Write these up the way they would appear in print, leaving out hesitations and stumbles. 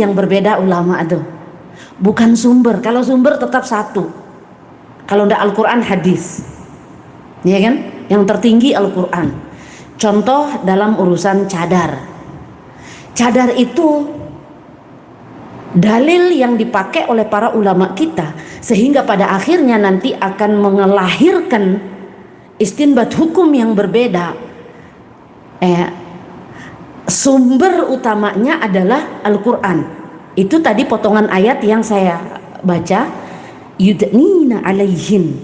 yang berbeda ulama itu, bukan sumber. Kalau sumber tetap satu, kalau tidak Al-Quran hadis, ya kan, yang tertinggi Al-Quran. Contoh dalam urusan cadar itu dalil yang dipakai oleh para ulama kita, sehingga pada akhirnya nanti akan mengelahirkan istinbat hukum yang berbeda. Sumber utamanya adalah Al-Quran. Itu tadi potongan ayat yang saya baca, yudnina alaihin,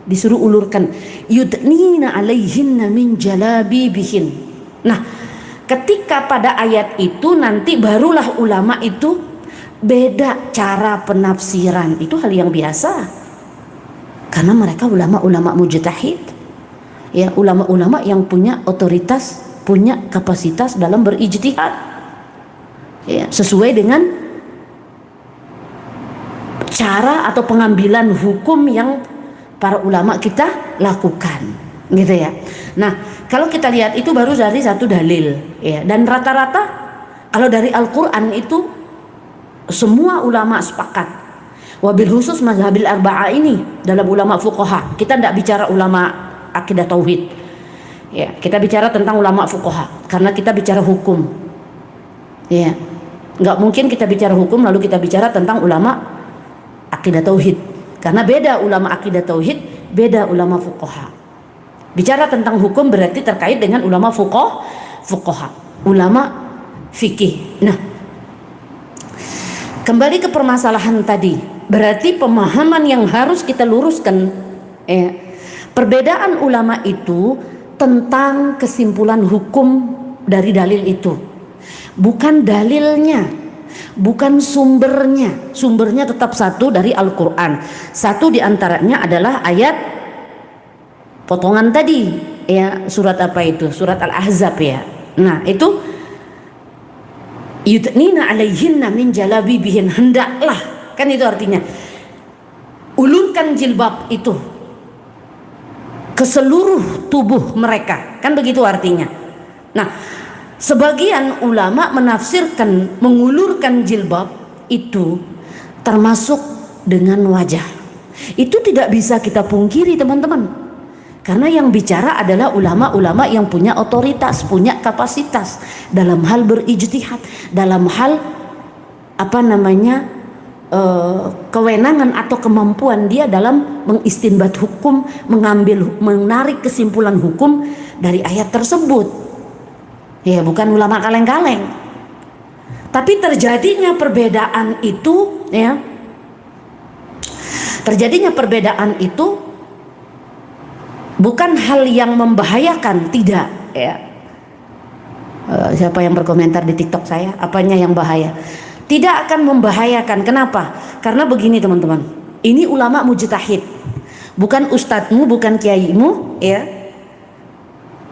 disuruh ulurkan, yudnina alaihinna min jalabibihin. Nah, ketika pada ayat itu nanti barulah ulama itu beda cara penafsiran. Itu hal yang biasa, karena mereka ulama-ulama mujtahid, ya, ulama-ulama yang punya otoritas, punya kapasitas dalam berijtihad, ya, sesuai dengan cara atau pengambilan hukum yang para ulama kita lakukan, gitu ya. Nah, kalau kita lihat itu baru dari satu dalil, ya, dan rata-rata kalau dari Al-Quran itu semua ulama sepakat. Wabil khusus mazhabil arba'ah ini dalam ulama fuqaha. Kita tidak bicara ulama akidah tauhid, ya, kita bicara tentang ulama fuqaha karena kita bicara hukum, ya. Nggak mungkin kita bicara hukum lalu kita bicara tentang ulama akidah tauhid, karena beda ulama akidah tauhid, beda ulama fuqaha. Bicara tentang hukum berarti terkait dengan ulama fuqaha, ulama fikih. Nah, kembali ke permasalahan tadi, berarti pemahaman yang harus kita luruskan, ya, perbedaan ulama itu tentang kesimpulan hukum dari dalil itu, bukan dalilnya, bukan sumbernya. Sumbernya tetap satu dari Al-Quran. Satu diantaranya adalah ayat potongan tadi, ya, surat apa itu, surat Al-Ahzab, ya. Nah, itu yudnina alaihinna min jalabibihin, hendaklah, kan itu artinya ulurkan jilbab itu ke seluruh tubuh mereka, kan begitu artinya. Nah, sebagian ulama menafsirkan mengulurkan jilbab itu termasuk dengan wajah. Itu tidak bisa kita pungkiri, teman-teman, karena yang bicara adalah ulama-ulama yang punya otoritas, punya kapasitas dalam hal berijtihad, dalam hal kewenangan atau kemampuan dia dalam mengistinbat hukum, menarik kesimpulan hukum dari ayat tersebut, ya, bukan ulama kaleng-kaleng. Tapi terjadinya perbedaan itu, ya, terjadinya perbedaan itu bukan hal yang membahayakan, tidak, ya. Siapa yang berkomentar di TikTok saya, apanya yang bahaya? Tidak akan membahayakan. Kenapa? Karena begini, teman-teman, ini ulama mujtahid, bukan ustadzmu, bukan kiaimu, ya,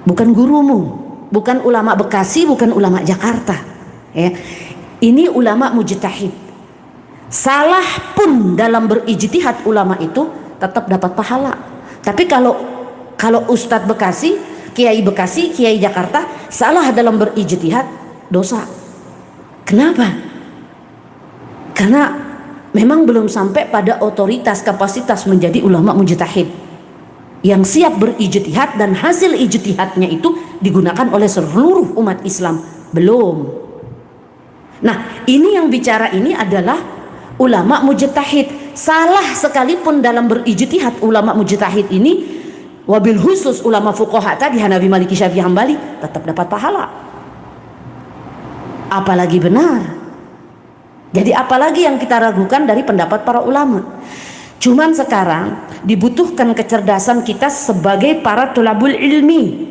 bukan gurumu, bukan ulama Bekasi, bukan ulama Jakarta, ya. Ini ulama mujtahid. Salah pun dalam berijtihad ulama itu tetap dapat pahala. Tapi kalau ustadz Bekasi, kiai Bekasi, kiai Jakarta salah dalam berijtihad, dosa. Kenapa? Karena memang belum sampai pada otoritas, kapasitas menjadi ulama mujtahid yang siap berijtihad dan hasil ijtihadnya itu digunakan oleh seluruh umat Islam. Belum. Nah, ini yang bicara ini adalah ulama mujtahid. Salah sekalipun dalam berijtihad ulama mujtahid ini, wabil khusus ulama fuqaha tadi, Hanafi, Maliki, Syafi'i, Hambali, tetap dapat pahala. Apalagi benar. Jadi apalagi yang kita ragukan dari pendapat para ulama. Cuman sekarang dibutuhkan kecerdasan kita sebagai para tulabul ilmi,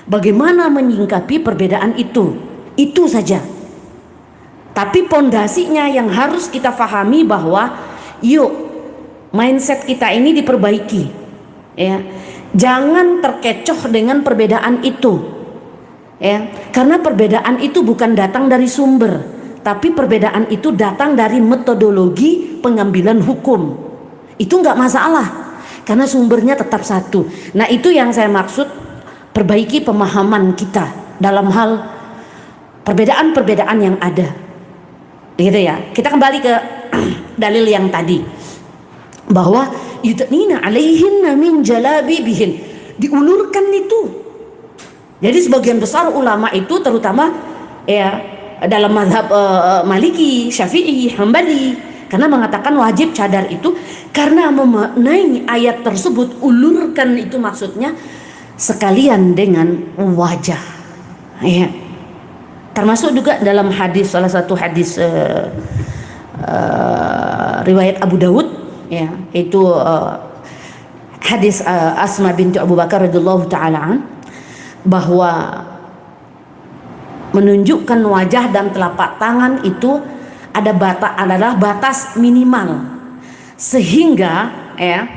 bagaimana menyingkapi perbedaan itu saja. Tapi pondasinya yang harus kita fahami bahwa yuk mindset kita ini diperbaiki, ya. Jangan terkecoh dengan perbedaan itu, ya, karena perbedaan itu bukan datang dari sumber, tapi perbedaan itu datang dari metodologi pengambilan hukum. Itu nggak masalah, karena sumbernya tetap satu. Nah, itu yang saya maksud, perbaiki pemahaman kita dalam hal perbedaan-perbedaan yang ada. gitu ya. Kita kembali ke dalil yang tadi, bahwa yudnina alaihinna min jalabibihin, diulurkan itu. Jadi sebagian besar ulama itu, terutama ya dalam mazhab Maliki, Syafi'i, Hambali, karena mengatakan wajib cadar itu karena memaknai ayat tersebut, ulurkan itu maksudnya sekalian dengan wajah, ya. Termasuk juga dalam hadis, salah satu hadis riwayat Abu Dawud, ya, itu hadis Asma binti Abu Bakar radhiyallahu taala, bahwa menunjukkan wajah dan telapak tangan itu adalah batas minimal, sehingga ya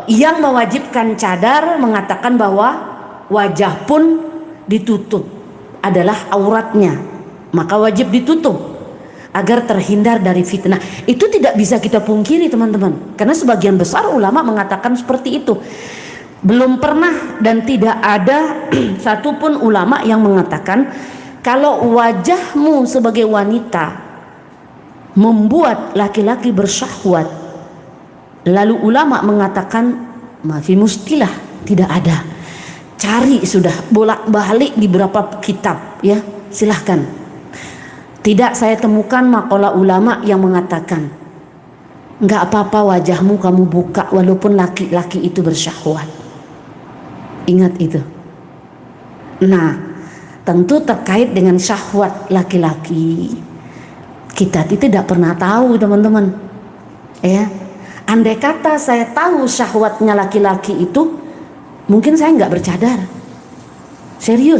yang mewajibkan cadar mengatakan bahwa wajah pun ditutup adalah auratnya, maka wajib ditutup agar terhindar dari fitnah. Itu tidak bisa kita pungkiri teman-teman, karena sebagian besar ulama mengatakan seperti itu. Belum pernah dan tidak ada satupun ulama yang mengatakan kalau wajahmu sebagai wanita membuat laki-laki bersyahwat, lalu ulama mengatakan mafi mustilah, tidak ada. Cari sudah bolak-balik di beberapa kitab, ya, silahkan. Tidak saya temukan makalah ulama yang mengatakan nggak apa-apa wajahmu kamu buka walaupun laki-laki itu bersyahwat. Ingat itu. Nah, tentu terkait dengan syahwat laki-laki, kita tidak pernah tahu teman-teman, ya. Andai kata saya tahu syahwatnya laki-laki itu, mungkin saya nggak bercadar, serius.